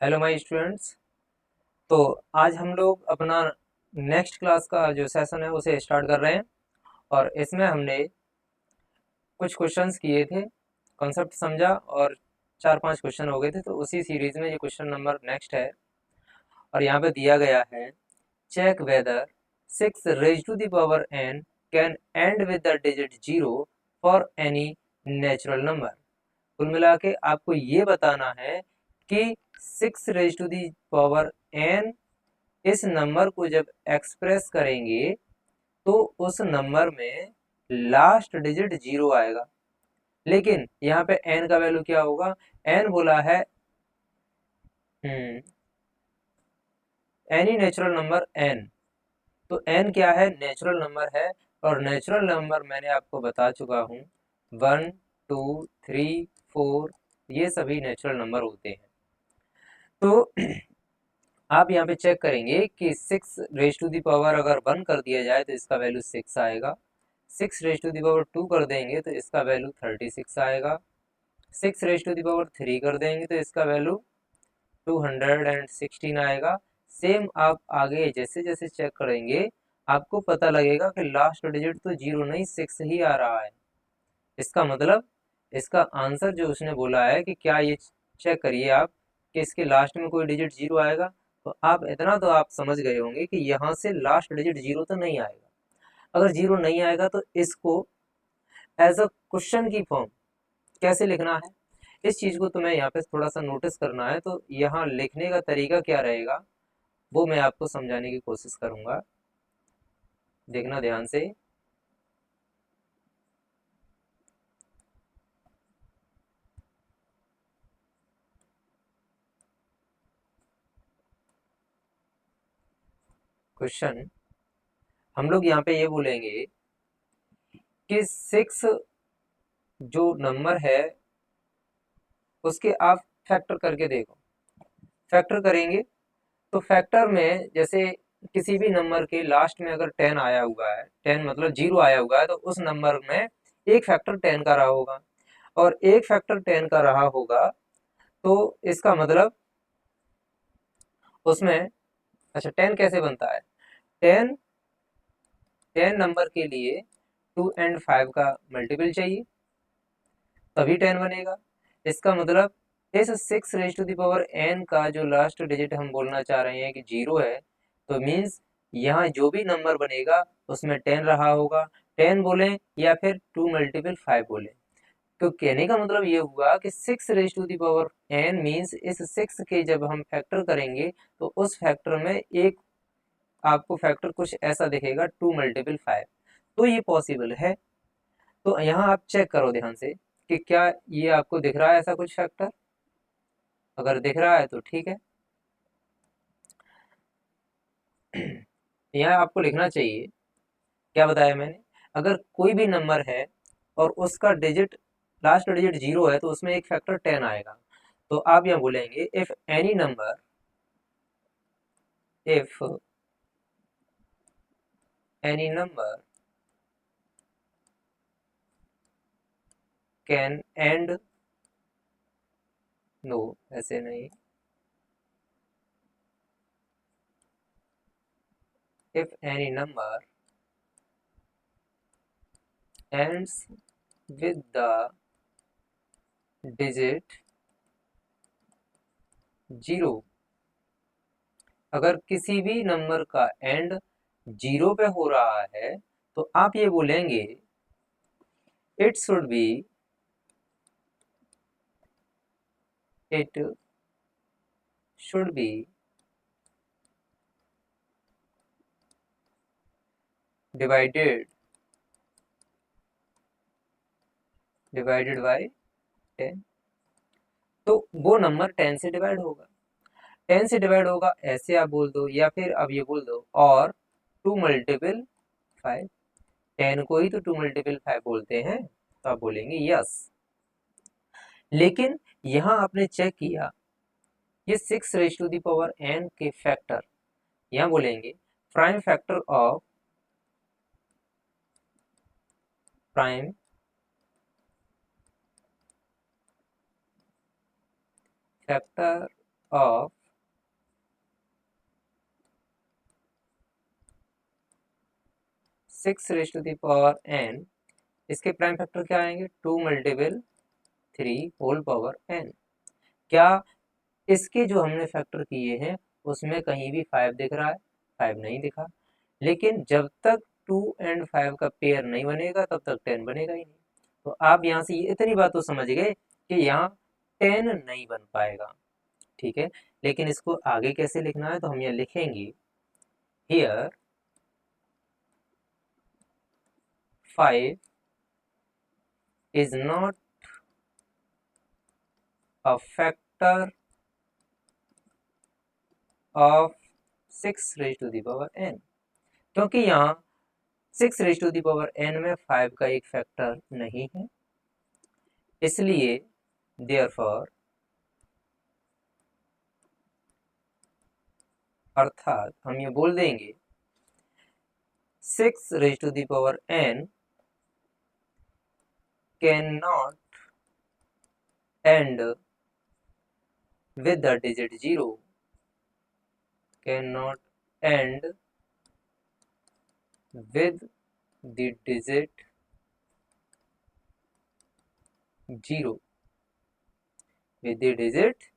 Hello my students. तो आज हम लोग अपना नेक्स्ट क्लास का जो सेशन है उसे स्टार्ट कर रहे हैं। और इसमें हमने कुछ क्वेश्चंस किए थे, कॉन्सेप्ट समझा और चार पांच क्वेश्चन हो गए थे। तो उसी सीरीज में ये क्वेश्चन नंबर नेक्स्ट है और यहाँ पे दिया गया है, check whether 6 raise to the power n can end with the digit 0 for any natural number. कुल मिला के आपको ये बताना है कि 6 raise to the power n इस नंबर को जब एक्सप्रेस करेंगे तो उस नंबर में लास्ट डिजिट 0 आएगा। लेकिन यहाँ पे n का वैल्यू क्या होगा? n बोला है एनी नेचुरल नंबर n। तो n क्या है? नेचुरल नंबर है। और नेचुरल नंबर मैंने आपको बता चुका हूँ, 1 2 3 4 ये सभी नेचुरल नंबर होते हैं। तो आप यहाँ पे चेक करेंगे कि 6 रेज टू दी पावर अगर 1 कर दिया जाए तो इसका वैल्यू 6 आएगा। 6 रेज टू दी पावर 2 कर देंगे तो इसका वैल्यू 36 आएगा। 6 रेज टू दी पावर 3 कर देंगे तो इसका वैल्यू 216 आएगा। सेम आप आगे जैसे जैसे चेक करेंगे आपको पता लगेगा कि लास्ट डिजिट तो 0 नहीं 6 ही आ रहा है। इसका मतलब इसका आंसर जो उसने बोला है कि क्या ये चेक करिए आप कि इसके लास्ट में कोई डिजिट 0 आएगा। तो आप इतना तो आप समझ गए होंगे कि यहाँ से लास्ट डिजिट 0 तो नहीं आएगा। अगर 0 नहीं आएगा तो इसको एज अ क्वेश्चन की फॉर्म कैसे लिखना है, इस चीज को तुम्हें यहाँ पे थोड़ा सा नोटिस करना है। तो यहाँ लिखने का तरीका क्या रहेगा वो मैं आपको समझाने की कोशिश करूंगा, देखना ध्यान से। क्वेश्चन हम लोग यहाँ पे ये बोलेंगे कि 6 जो नंबर है उसके आप फैक्टर करके देखो। फैक्टर करेंगे तो फैक्टर में जैसे किसी भी नंबर के लास्ट में अगर 10 आया हुआ है, 10 मतलब 0 आया हुआ है, तो उस नंबर में एक फैक्टर 10 का रहा होगा। और एक फैक्टर 10 का रहा होगा तो इसका मतलब उसमें, अच्छा 10 कैसे बनता है? 10 10 नंबर के लिए 2 एंड 5 का मल्टीपल चाहिए तभी 10 बनेगा। इसका मतलब इस 6 raise to the power n का जो लास्ट डिजिट हम बोलना चाह रहे हैं कि 0 है, तो मीन्स यहाँ जो भी नंबर बनेगा उसमें 10 रहा होगा। 10 बोले या फिर 2 मल्टीपल 5 बोले। तो कहने का मतलब ये हुआ कि 6 raise to the power n means इस 6 के जब हम फैक्टर करेंगे तो उस फैक्टर में एक आपको फैक्टर कुछ ऐसा दिखेगा, 2 मल्टीपल 5। तो ये पॉसिबल है। तो यहाँ आप चेक करो ध्यान से कि क्या ये आपको दिख रहा है ऐसा कुछ फैक्टर। अगर दिख रहा है तो ठीक है। यहाँ आपको लिखना चाहिए, क्या बताया मैंने, अगर कोई भी नंबर है और उसका डिजिट लास्ट डिजिट 0 है तो उसमें एक फैक्टर 10 आएगा। तो आप यहाँ बोलेंगे if any number can end, no ऐसे नहीं, if any number ends with the digit 0, अगर किसी भी नंबर का एंड 0 पे हो रहा है तो आप ये बोलेंगे it should be it should be divided divided by 10। तो वो नंबर 10 से डिवाइड होगा। 10 से डिवाइड होगा ऐसे आप बोल दो, या फिर अब ये बोल दो और 2 मल्टीपल 5। 10 को ही तो 2 मल्टीपल 5 बोलते हैं, तो आप बोलेंगे यस। लेकिन यहाँ आपने चेक किया ये 6 raise to the power n के फैक्टर, यहाँ बोलेंगे prime factor of prime factor of 6n, इसके प्राइम फैक्टर क्या आएंगे? 2 मल्टीपल 3 होल पावर n। क्या इसके जो हमने फैक्टर किए हैं उसमें कहीं भी 5 दिख रहा है? 5 नहीं दिखा। लेकिन जब तक 2 एंड 5 का पेयर नहीं बनेगा तब तक 10 बनेगा ही नहीं। तो आप यहाँ से इतनी बात तो समझ गए कि यहाँ 10 नहीं बन पाएगा। ठीक है, लेकिन इसको आगे कैसे लिखना है? तो हम यहाँ लिखेंगे here 5 is not a factor of 6 raised to the power n, क्योंकि यहाँ 6 raise to the power n में 5 का एक फैक्टर नहीं है, इसलिए देयरफॉर अर्थात हम ये बोल देंगे 6 raise to the power n can not end with the digit 0, cannot end with the digit 0, with the digit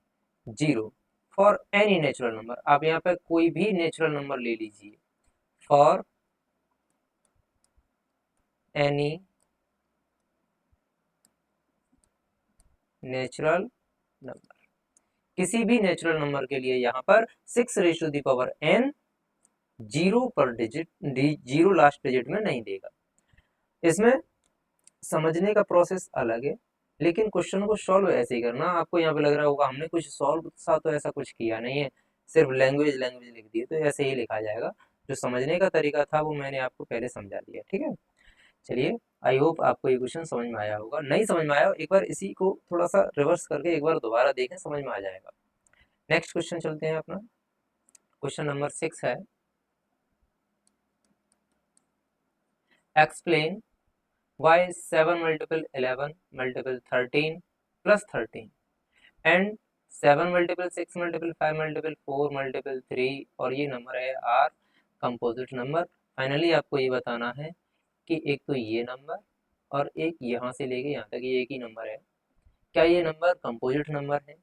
0 for any natural number. आप यहाँ पे कोई भी नेचुरल नंबर ले लीजिए, फॉर एनी नेचुरल नंबर, किसी भी नेचुरल नंबर के लिए यहाँ पर 6 raise to the power n 0 पर डिजिट 0 लास्ट डिजिट में नहीं देगा। इसमें समझने का प्रोसेस अलग है, लेकिन क्वेश्चन को सॉल्व ऐसे ही करना। आपको यहाँ पे लग रहा होगा हमने कुछ सॉल्व सा तो ऐसा कुछ किया नहीं है, सिर्फ लैंग्वेज लिख दी है, तो ऐसे ही लिखा जाएगा। जो समझने का तरीका था वो मैंने आपको पहले समझा दिया। ठीक है, चलिए आई होप आपको ये क्वेश्चन समझ में आया होगा। नहीं समझ में आया एक बार इसी को थोड़ा सा रिवर्स करके एक बार दोबारा देखें, समझ में आ जाएगा। नेक्स्ट क्वेश्चन चलते हैं अपना। क्वेश्चन नंबर 6 है, explain why 7 multiple 11 multiple 13 plus 13 and 7 multiple 6 multiple 5 multiple 4 multiple 3 और ये नंबर है आर कंपोजिट नंबर। फाइनली आपको ये बताना है कि एक तो ये नंबर और एक यहाँ से लेके यहाँ तक ये एक ही नंबर है, क्या ये नंबर कंपोजिट नंबर है?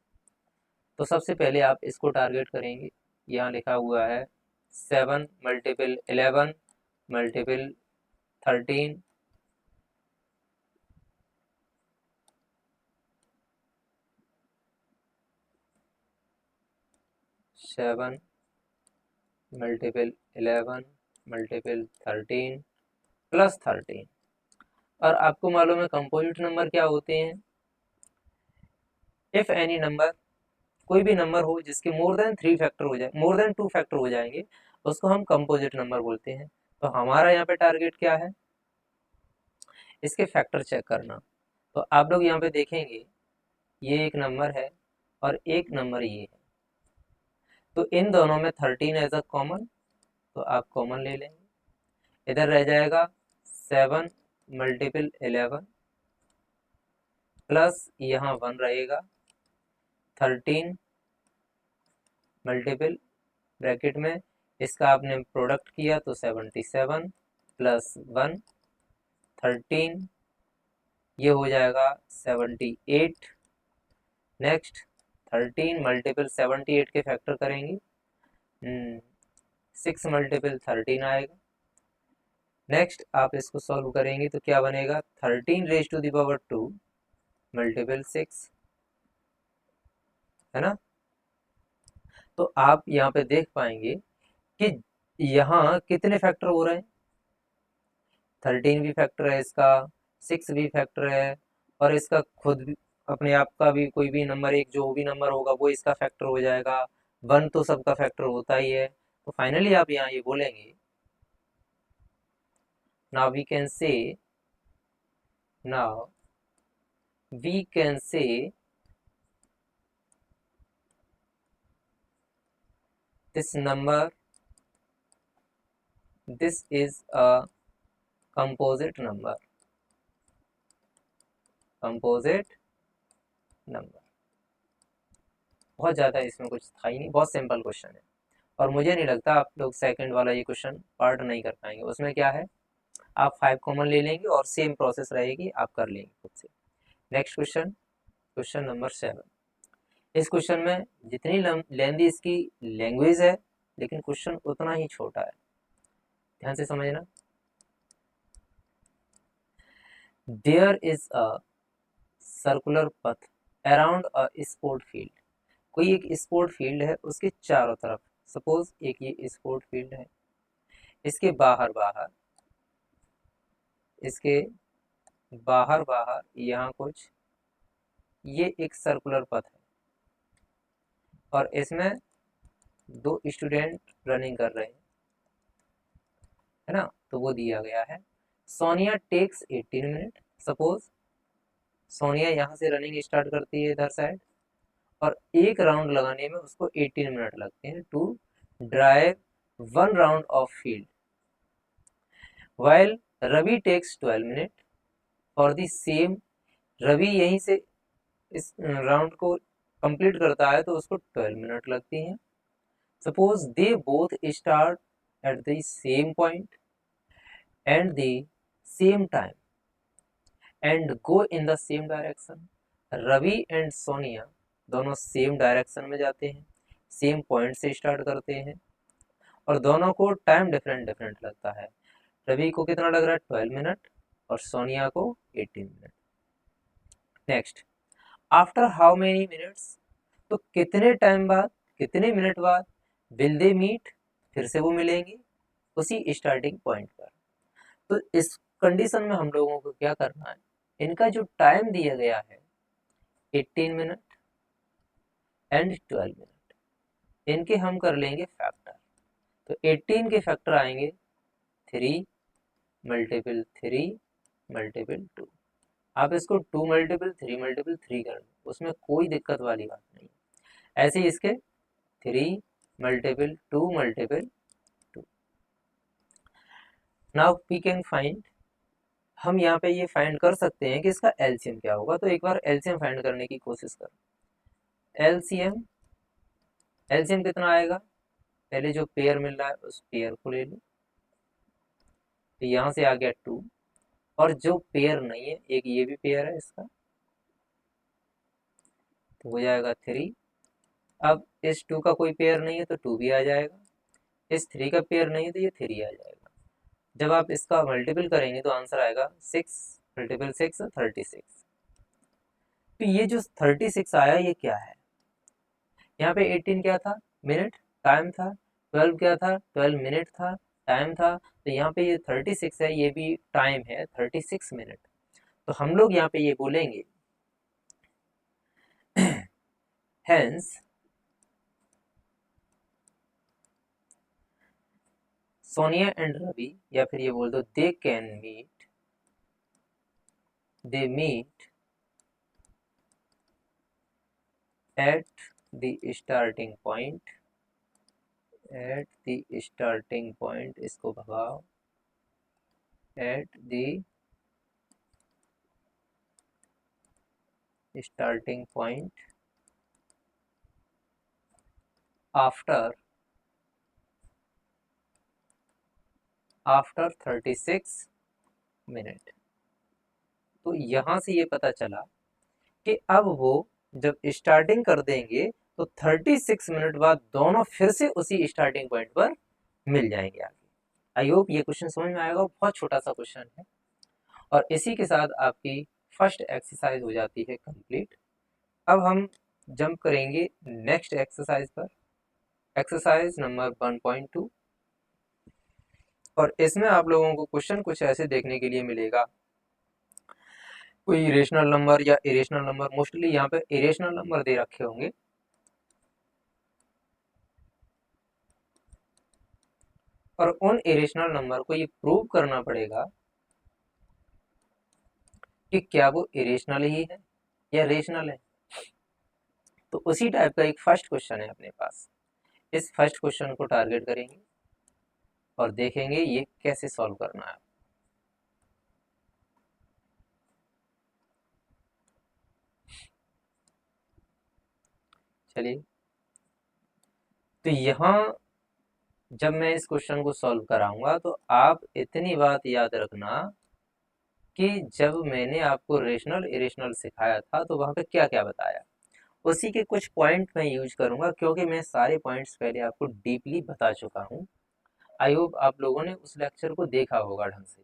तो सबसे पहले आप इसको टारगेट करेंगे। यहाँ लिखा हुआ है 7 multiple 11 multiple 13 7 multiple 11 multiple 13 plus 13। और आपको मालूम है कंपोजिट नंबर क्या होते हैं? इफ एनी नंबर, कोई भी नंबर हो जिसके मोर देन 3 फैक्टर हो जाए, मोर देन 2 फैक्टर हो जाएंगे, उसको हम कंपोजिट नंबर बोलते हैं। तो हमारा यहाँ पे टारगेट क्या है? इसके फैक्टर चेक करना। तो आप लोग यहाँ पे देखेंगे ये एक नंबर है और एक नंबर ये है, तो इन दोनों में 13 एज अ कॉमन, तो आप कॉमन ले लेंगे। इधर रह जाएगा 7 मल्टीपल 11 प्लस यहाँ 1 रहेगा 13 मल्टीपल ब्रैकेट में इसका आपने प्रोडक्ट किया तो 77 प्लस 1 13, ये हो जाएगा 78। नेक्स्ट 13 मल्टीपल 78 के फैक्टर करेंगे, 6 मल्टीपल 13 आएगा। नेक्स्ट आप इसको सॉल्व करेंगे तो क्या बनेगा? 13 raise to the power 2 multiple 6, है ना? तो आप यहाँ पे देख पाएंगे कि यहाँ कितने फैक्टर हो रहे हैं? 13 भी फैक्टर है इसका, 6 भी फैक्टर है, और इसका खुद भी अपने आप का भी कोई भी नंबर, एक जो भी नंबर होगा वो इसका फैक्टर हो जाएगा। 1 तो सबका फैक्टर होता ही है। तो फाइनली आप यहाँ ये बोलेंगे, now we can say, now we can say this number, this is a composite number, composite number। बहुत ज़्यादा इसमें कुछ था ही नहीं, बहुत सिंपल क्वेश्चन है। और मुझे नहीं लगता आप लोग सेकंड वाला ये क्वेश्चन पार्ट नहीं कर पाएंगे। उसमें क्या है, आप 5 कॉमन ले लेंगे और सेम प्रोसेस रहेगी, आप कर लेंगे खुद से। Next question, question number 7। इस क्वेश्चन में जितनी लेंदी इसकी लैंग्वेज है, लेकिन क्वेश्चन उतना ही छोटा है, ध्यान से समझना। देयर इज अ सर्कुलर पथ अराउंड अ स्पोर्ट फील्ड। कोई एक स्पोर्ट फील्ड है, उसके चारों तरफ, सपोज एक ये स्पोर्ट फील्ड है, इसके बाहर बाहर, इसके बाहर बाहर यहाँ कुछ, ये एक सर्कुलर पथ है और इसमें 2 स्टूडेंट रनिंग कर रहे हैं, है ना। तो वो दिया गया है, Sonia takes 18 minute. Suppose Sonia यहाँ से रनिंग स्टार्ट करती है इधर साइड, और एक राउंड लगाने में उसको 18 मिनट लगते हैं to drive 1 round of field, while Ravi takes 12 minute for the same. Ravi यहीं से इस राउंड को कंप्लीट करता है तो उसको 12 मिनट लगती हैं। Suppose they both start at the same point and the same time and go in the same direction. Ravi and Sonia दोनों सेम डायरेक्शन में जाते हैं, सेम पॉइंट से स्टार्ट करते हैं, और दोनों को टाइम डिफरेंट डिफरेंट लगता है। रवि को कितना लग रहा है, 12 मिनट, और सोनिया को 18 minute. Next, after how many minutes, तो कितने टाइम बाद, कितने मिनट बाद विल दे मीट, फिर से वो मिलेंगे उसी स्टार्टिंग पॉइंट पर। तो इस कंडीशन में हम लोगों को क्या करना है, इनका जो टाइम दिया गया है 18 मिनट एंड 12 मिनट, इनके हम कर लेंगे फैक्टर। तो 18 के फैक्टर आएंगे 3 मल्टीपल 3 मल्टीपल 2। आप इसको 2 मल्टीपल 3 मल्टीपल 3 कर दो, उसमें कोई दिक्कत वाली बात नहीं। ऐसे ही इसके 3 multiple 2 multiple 2। Now we can find, हम यहाँ पे ये फाइंड कर सकते हैं कि इसका एलसीएम क्या होगा। तो एक बार एलसीएम फाइंड करने की कोशिश करो। एलसीएम, एलसीएम कितना आएगा, पहले जो पेयर मिल रहा है उस पेयर को ले लो, तो यहाँ से आ गया 2, और जो पेयर नहीं है, एक ये भी पेयर है इसका, तो हो जाएगा 3। अब इस 2 का कोई पेयर नहीं है तो 2 भी आ जाएगा, इस 3 का पेयर नहीं है तो ये 3 आ जाएगा। जब आप इसका मल्टीपल करेंगे तो आंसर आएगा 6 मल्टीपल 6 36। तो ये जो 36 आया ये क्या है, यहाँ पे 18 क्या था, मिनट टाइम था, 12 क्या था, 12 मिनट था, टाइम था। तो यहाँ पे ये 36 है, ये भी टाइम है 36 मिनट। तो हम लोग यहाँ पे ये बोलेंगे हेंस सोनिया एंड रवि, या फिर ये बोल दो they can meet, they meet at the starting point, at the starting point, इसको भगाओ, at the starting point after 36 minute. तो यहां से ये पता चला कि अब वो जब स्टार्टिंग कर देंगे तो 36 मिनट बाद दोनों फिर से उसी स्टार्टिंग पॉइंट पर मिल जाएंगे आगे। आई होप ये क्वेश्चन समझ में आएगा, बहुत छोटा सा क्वेश्चन है। और इसी के साथ आपकी फर्स्ट एक्सरसाइज हो जाती है कंप्लीट। अब हम जंप करेंगे नेक्स्ट एक्सरसाइज पर, एक्सरसाइज नंबर 1.2। और इसमें आप लोगों को क्वेश्चन कुछ ऐसे देखने के लिए मिलेगा, कोई रेशनल नंबर या इरेशनल नंबर, मोस्टली यहाँ पे इरेशनल नंबर दे रखे होंगे, और उन इरेशनल नंबर को ये प्रूव करना पड़ेगा कि क्या वो इरेशनल ही है या रेशनल है। तो उसी टाइप का एक फर्स्ट क्वेश्चन है अपने पास, इस फर्स्ट क्वेश्चन को टारगेट करेंगे और देखेंगे ये कैसे सॉल्व करना है। चलिए तो यहाँ जब मैं इस क्वेश्चन को सॉल्व कराऊंगा तो आप इतनी बात याद रखना कि जब मैंने आपको रेशनल इरेशनल सिखाया था तो वहाँ पे क्या क्या बताया, उसी के कुछ पॉइंट मैं यूज करूंगा, क्योंकि मैं सारे पॉइंट्स पहले आपको डीपली बता चुका हूँ। आई होप आप लोगों ने उस लेक्चर को देखा होगा ढंग से।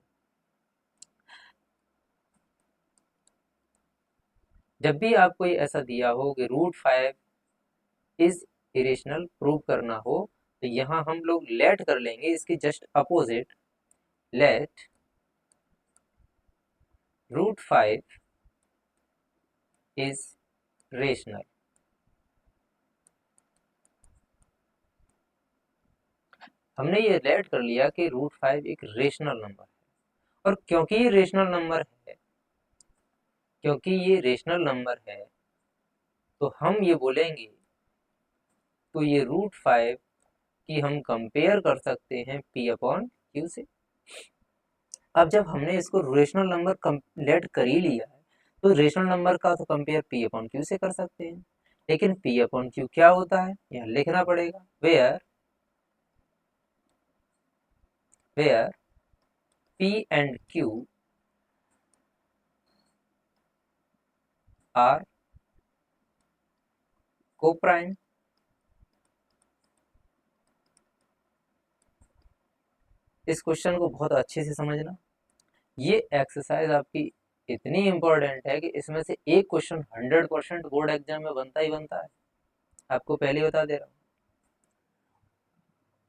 जब भी आपको ये ऐसा दिया हो कि √5 इज इरेशनल प्रूव करना हो, तो यहाँ हम लोग लेट कर लेंगे इसके just opposite, let √5 is rational. हमने ये लेट कर लिया कि √5 एक रेशनल नंबर है, और क्योंकि ये रेशनल नंबर है तो हम ये बोलेंगे, तो ये √5 की हम कंपेयर कर सकते हैं P/Q से। अब जब हमने इसको रेशनल नंबर लेट कर ही लिया है तो रेशनल नंबर का तो कंपेयर P/Q से कर सकते हैं, लेकिन P/Q क्या होता है यहाँ लिखना पड़ेगा, वेयर P&Q आर कोप्राइम। इस क्वेश्चन को बहुत अच्छे से समझना, ये एक्सरसाइज आपकी इतनी इंपॉर्टेंट है कि इसमें से एक क्वेश्चन 100% बोर्ड एग्जाम में बनता ही बनता है, आपको पहले ही बता दे रहा हूँ।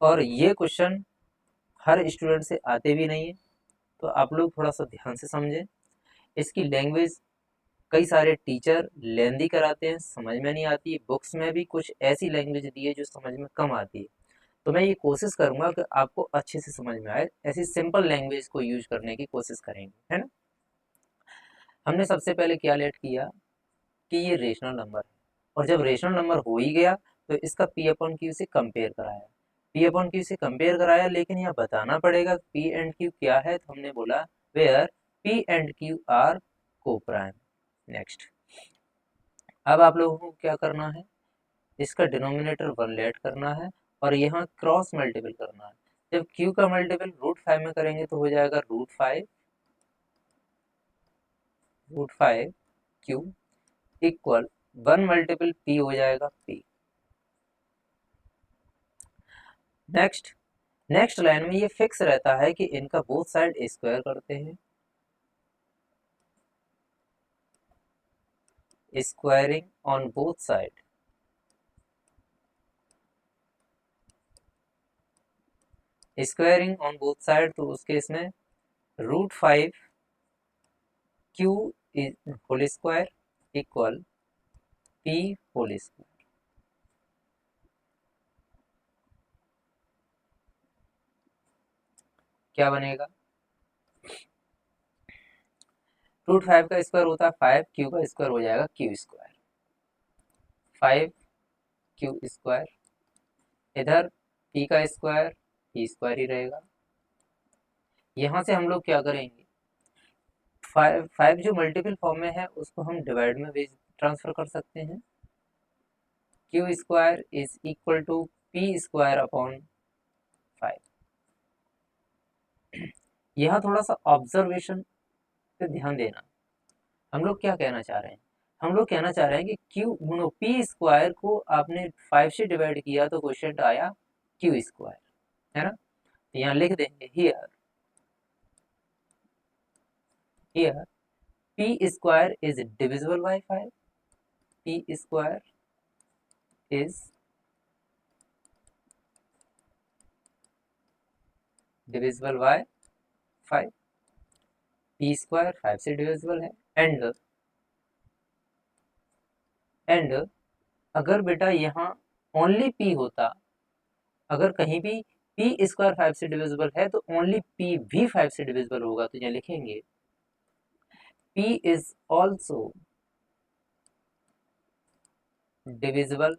और ये क्वेश्चन हर स्टूडेंट से आते भी नहीं है, तो आप लोग थोड़ा सा ध्यान से समझें। इसकी लैंग्वेज कई सारे टीचर लेंदी कराते हैं, समझ में नहीं आती, बुक्स में भी कुछ ऐसी लैंग्वेज दी है जो समझ में कम आती है। तो मैं ये कोशिश करूंगा कि आपको अच्छे से समझ में आए, ऐसी सिंपल लैंग्वेज को यूज करने की कोशिश करेंगे, है ना। हमने सबसे पहले क्या लेट किया कि ये रेशनल नंबर है, और जब रेशनल नंबर हो ही गया तो इसका P/Q से कंपेयर कराया, P/Q से कंपेयर कराया, लेकिन यह बताना पड़ेगा P&Q क्या है, तो हमने बोला वेयर P&Q आर को प्राइम। नेक्स्ट, अब आप लोगों को क्या करना है, इसका डिनोमिनेटर 1 लेट करना है और यहाँ क्रॉस मल्टीपल करना है। जब Q का मल्टीपल √5 में करेंगे तो हो जाएगा √5 Q इक्वल 1 मल्टीपल P हो जाएगा P। नेक्स्ट लाइन में ये फिक्स रहता है कि इनका बोथ साइड स्क्वायर करते हैं, squaring on both side, squaring on both side, तो उस केस में √5 Q whole square equal P whole square. क्या बनेगा, √5 का स्क्वायर होता है 5, Q का स्क्वायर हो जाएगा Q स्क्वायर, 5Q स्क्वायर, इधर P का स्क्वायर P स्क्वायर ही रहेगा। यहाँ से हम लोग क्या करेंगे, 5 जो मल्टीपल फॉर्म में है उसको हम डिवाइड में ट्रांसफर कर सकते हैं, Q square is equal to P square upon 5। यहाँ थोड़ा सा ऑब्जर्वेशन पे ध्यान देना, हम लोग क्या कहना चाह रहे हैं, हम लोग कहना चाह रहे हैं कि P स्क्वायर को आपने 5 से डिवाइड किया तो क्वेश्चन आया Q स्क्वायर, है ना। तो यहाँ लिख देंगे here P square is divisible by 5, P square is divisible by 5, P square 5 से डिविजिबल है, एंड अगर बेटा यहाँ ओनली P होता, अगर कहीं भी P स्क्वायर 5 से डिविजिबल है तो ओनली P भी 5 से डिविजिबल होगा, तो यहाँ लिखेंगे P is also divisible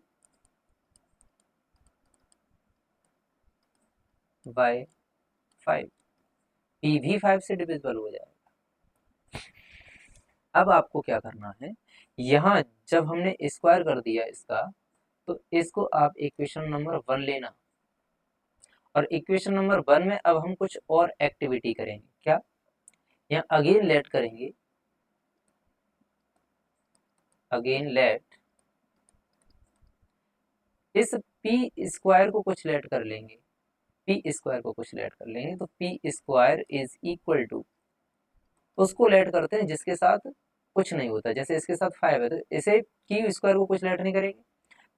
by 5, P भी 5 से डिविजिबल हो जाएगा। अब आपको क्या करना है, यहाँ जब हमने स्क्वायर कर दिया इसका, तो इसको आप इक्वेशन नंबर 1 लेना, और इक्वेशन नंबर 1 में अब हम कुछ और एक्टिविटी करेंगे। क्या? यहाँ अगेन लेट करेंगे, अगेन लेट इस पी स्क्वायर को कुछ लेट कर लेंगे, पी स्क्वायर को कुछ लेट कर लेंगे, तो P square is equal to, उसको लेट करते हैं जिसके साथ कुछ नहीं होता, जैसे इसके साथ 5 है तो इसे क्यू स्क्वायर को कुछ लेट नहीं करेंगे,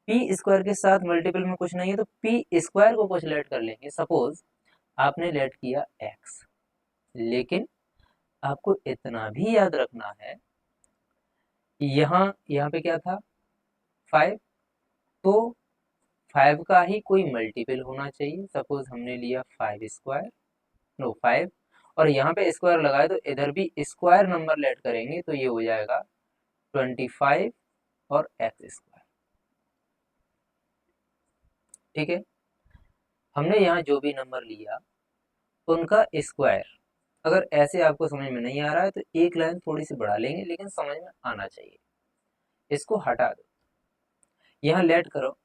पी स्क्वायर के साथ मल्टीपल में कुछ नहीं है तो पी स्क्वायर को कुछ लेट कर लेंगे। सपोज आपने लेट किया एक्स, लेकिन आपको इतना भी याद रखना है, यहाँ यहाँ पे क्या था 5, तो 5 का ही कोई मल्टीपल होना चाहिए। सपोज हमने लिया 5 स्क्वायर, नो 5, और यहाँ पे स्क्वायर लगाए तो इधर भी स्क्वायर नंबर लेट करेंगे तो ये हो जाएगा 25 और एक्स स्क्वायर। ठीक है, हमने यहाँ जो भी नंबर लिया उनका स्क्वायर, अगर ऐसे आपको समझ में नहीं आ रहा है तो एक लाइन थोड़ी सी बढ़ा लेंगे, लेकिन समझ में आना चाहिए। इसको हटा दो, यहाँ लेट करो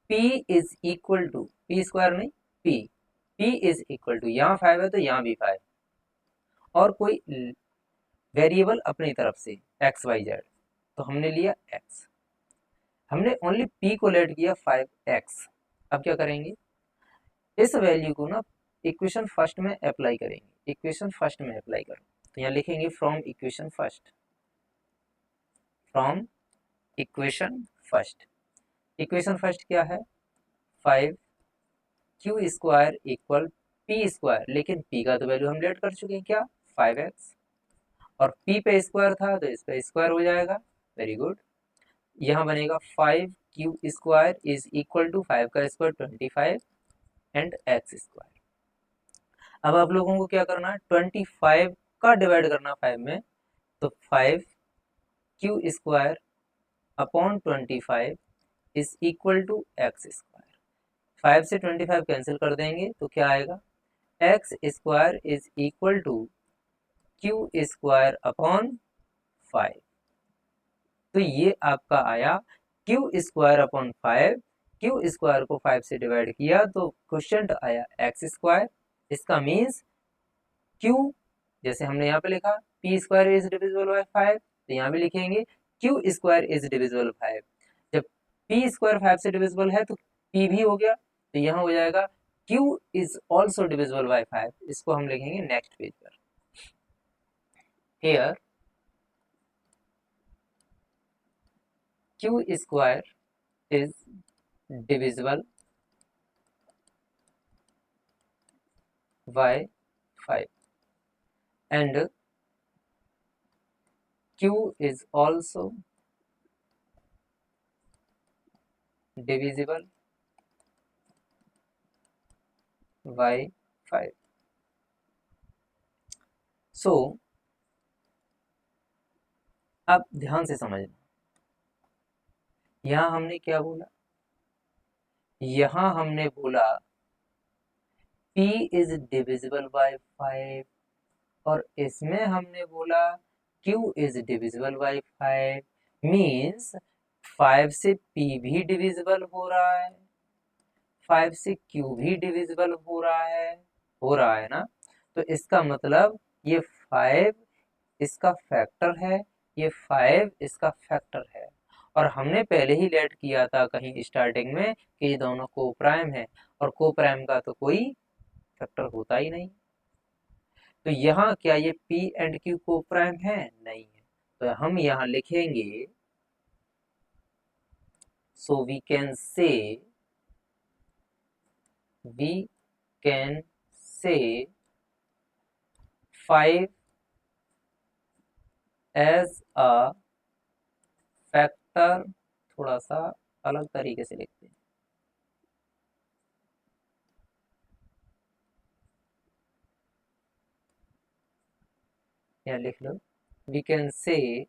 p is equal to, P square नहीं p, p is equal to, यहाँ 5 है तो यहाँ भी 5, और कोई वेरिएबल अपनी तरफ से एक्स वाई जेड, तो हमने लिया x, हमने ओनली p को लेट किया 5x। अब क्या करेंगे, इस वैल्यू को ना इक्वेशन फर्स्ट में अप्लाई करेंगे, इक्वेशन फर्स्ट में अप्लाई करो, तो यहाँ लिखेंगे from equation first, from equation first. Equation first क्या है, 5q square equal P square, लेकिन p का तो वैल्यू हम लेट कर चुके हैं, क्या 5x, और p पे स्क्वायर था तो इस पे स्क्वायर हो जाएगा। वेरी गुड, यहाँ बनेगा 5q square is equal to 5 का स्क्वायर 25 एंड एक्स स्क्वायर। अब आप लोगों को क्या करना है, 25 का डिवाइड करना 5 में, तो 5q square upon 25 is equal to X square. 5 से 25 कैंसिल कर देंगे तो क्या आएगा, X square is equal to Q square upon 5। तो ये आपका आया Q square upon 5, Q square को 5 से डिवाइड किया तो क्वेश्चन आया एक्स स्क्वायर। इसका मीन्स क्यू, जैसे हमने यहाँ पे लिखा P square is divisible by 5, तो यहाँ भी लिखेंगे क्यू स्क्वायर इज डिविजिबल 5। जब पी स्क्वायर 5 से डिविजिबल है तो पी भी हो गया, तो यहाँ हो जाएगा Q is also divisible by 5। इसको हम लिखेंगे नेक्स्ट पेज पर, here Q square is divisible by 5 and q is also divisible by 5। सो अब ध्यान से समझना, यहाँ हमने क्या बोला, यहाँ हमने बोला p इज डिविजिबल बाय 5, और इसमें हमने बोला q is divisible by 5, means 5 से p भी डिविजिबल हो रहा है, 5 से q भी डिविजिबल हो रहा है ना, तो इसका मतलब ये 5 इसका फैक्टर है, ये 5 इसका फैक्टर है, और हमने पहले ही लेट किया था कहीं स्टार्टिंग में कि ये दोनों को प्राइम है, और को प्राइम का तो कोई फैक्टर होता ही नहीं। तो यहाँ क्या ये P एंड Q को प्राइम है? नहीं है, तो हम यहाँ लिखेंगे सो वी कैन से 5 एज अ फैक्टर, थोड़ा सा अलग तरीके से लिखते हैं, यहाँ लिख लो, we can say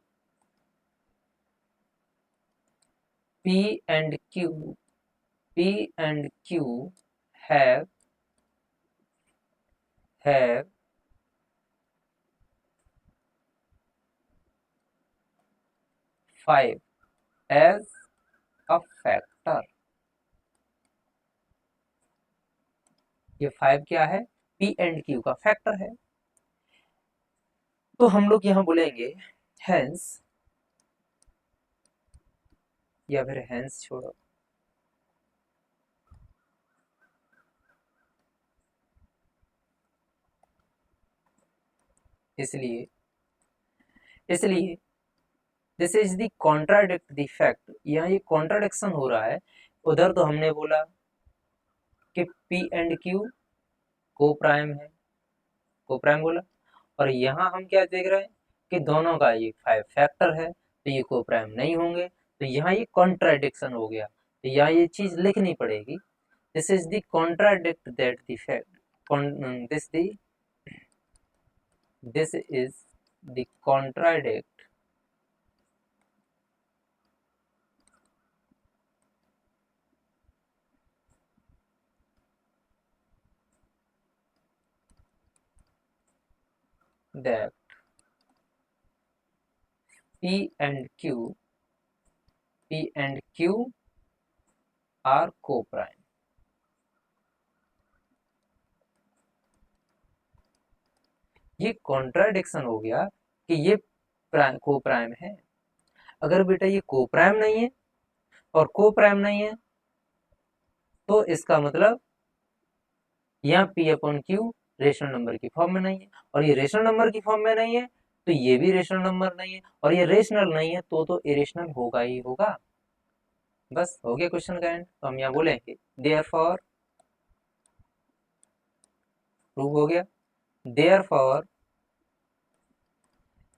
P and Q have 5 as a factor. ये 5 क्या है? पी एंड क्यू का फैक्टर है। तो हम लोग यहाँ बोलेंगे हेंस, या फिर हेंस छोड़ो, इसलिए इसलिए this is the contradict the fact, यहाँ ये कॉन्ट्राडिक्शन हो रहा है। उधर तो हमने बोला कि पी एंड क्यू को प्राइम है, को प्राइम बोला, और यहाँ हम क्या देख रहे हैं कि दोनों का ये 5 फैक्टर है, तो ये को प्राइम नहीं होंगे, तो यहाँ ये कॉन्ट्राडिक्शन हो गया, तो यहाँ ये चीज लिखनी पड़ेगी। This is the contradict that the fact, this is the contradict that P and Q are co-prime। ये कॉन्ट्राडिक्शन हो गया कि ये को प्राइम है। अगर बेटा ये को प्राइम नहीं है और को प्राइम नहीं है, तो इसका मतलब यहाँ P upon Q rational number की फॉर्म में नहीं है, और ये रेशनल नंबर की फॉर्म में नहीं है, तो ये भी रेशनल नंबर नहीं है, और ये रेशनल नहीं है तो इरेशनल होगा ही होगा। बस हो गया क्वेश्चन का एंड। तो हम यहाँ बोलेंगे देयरफॉर, प्रूव हो गया, therefore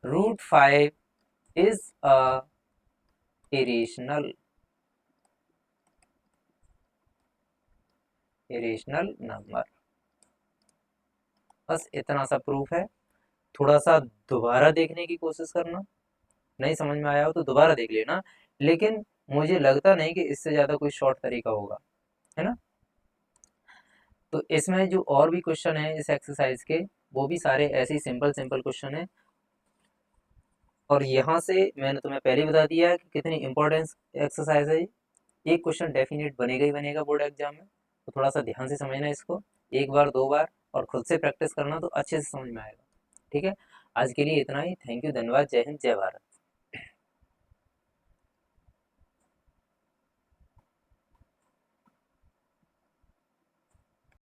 √5 is a irrational number. बस इतना सा प्रूफ है। थोड़ा सा दोबारा देखने की कोशिश करना, नहीं समझ में आया हो तो दोबारा देख लेना, लेकिन मुझे लगता नहीं कि इससे ज़्यादा कोई शॉर्ट तरीका होगा, है ना। तो इसमें जो और भी क्वेश्चन है इस एक्सरसाइज के, वो भी सारे ऐसे ही सिंपल सिंपल क्वेश्चन है। और यहाँ से मैंने तुम्हें पहले बता दिया कि कितनी इंपॉर्टेंस एक्सरसाइज है। एक क्वेश्चन डेफिनेट बनेगा ही बनेगा बोर्ड एग्जाम में, तो थोड़ा सा ध्यान से समझना इसको, एक बार दो बार, और खुद से प्रैक्टिस करना तो अच्छे से समझ में आएगा। ठीक है, आज के लिए इतना ही। थैंक यू, धन्यवाद, जय हिंद, जय भारत।